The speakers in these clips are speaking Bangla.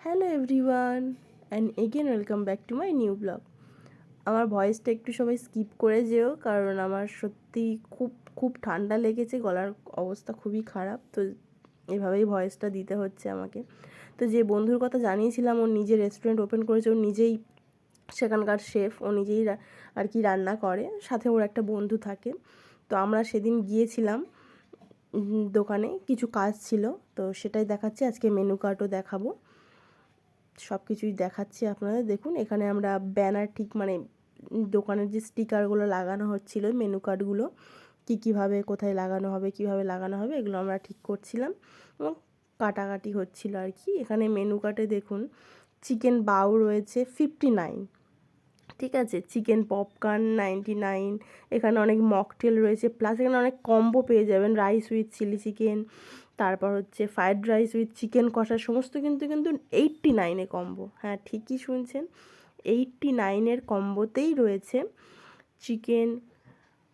Hello everyone and again welcome back to my new blog. আমার ভয়েসটা একটু সবাই স্কিপ করে যেও, কারণ আমার সত্যি খুব খুব ঠান্ডা লেগেছে, গলার অবস্থা খুবই খারাপ, তো এভাবেই ভয়েসটা দিতে হচ্ছে আমাকে। তো যে বন্ধুর কথা জানিয়েছিলাম, ও নিজে রেস্টুরেন্ট ওপেন করেছে, ও নিজেই সেখানকার শেফ, ও নিজেই আর কি রান্না করে, সাথে ওর একটা বন্ধু থাকে। তো আমরা সেদিন গিয়েছিলাম দোকানে, কিছু কাজ ছিল, তো সেটাই দেখাচ্ছি। আজকে মেনু কার্ডও দেখাবো, সব কিছুই দেখাচ্ছি আপনাদের। দেখুন, এখানে আমরা ব্যানার ঠিক মানে দোকানের যে স্টিকারগুলো লাগানো হচ্ছিলো, মেনু কার্ডগুলো কীভাবে কোথায় লাগানো হবে, কীভাবে লাগানো হবে, এগুলো আমরা ঠিক করছিলাম এবং কাটাকাটি হচ্ছিলো আর কি। এখানে মেনু কার্ডে দেখুন, চিকেন বাউ রয়েছে 59, ঠিক আছে, চিকেন পপকর্ন 99, এখানে অনেক মকটেল রয়েছে, প্লাস এখানে অনেক কম্বো পেয়ে যাবেন, রাইস উইথ চিলি চিকেন, তারপর হচ্ছে ফ্রায়েড রাইস উইথ চিকেন কষা, সমস্ত কিন্তু 89-এ কম্বো। হ্যাঁ, ঠিকই শুনছেন, 89-এর কম্বোতেই রয়েছে chicken,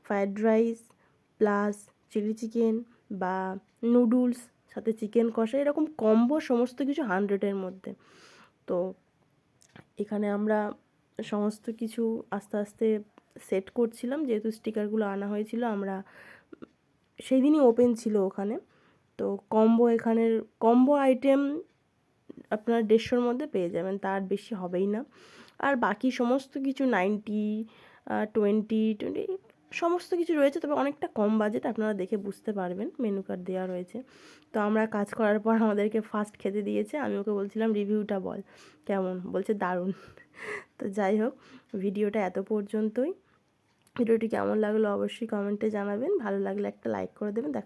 fried rice plus chilli chicken বা নুডলস, সাথে চিকেন কষা, এরকম কম্বো সমস্ত কিছু 100-এর মধ্যে। তো এখানে আমরা সমস্ত কিছু আস্তে আস্তে সেট করছিলাম, যেহেতু স্টিকারগুলো আনা হয়েছিল, আমরা সেই দিনই ওপেন ছিল ওখানে। তো এখানের কম্বো আইটেম আপনার 150-র মধ্যে পেয়ে যাবেন, তার বেশি হবেই না। আর বাকি সমস্ত কিছু 90, 20 সমস্ত কিছু রয়েছে, তবে অনেকটা কম বাজেট, আপনারা দেখে বুঝতে পারবেন, মেনু কার্ড দেওয়া রয়েছে। তো আমরা কাজ করার পর আমাদেরকে ফার্স্ট খেতে দিয়েছে, আমি ওকে বলছিলাম রিভিউটা বল কেমন, বলছে দারুণ। তো যাই হোক, ভিডিওটা এত পর্যন্তই। ভিডিওটি কেমন লাগলো অবশ্যই কমেন্টে জানাবেন, ভালো লাগলে একটা লাইক করে দেবেন। দেখা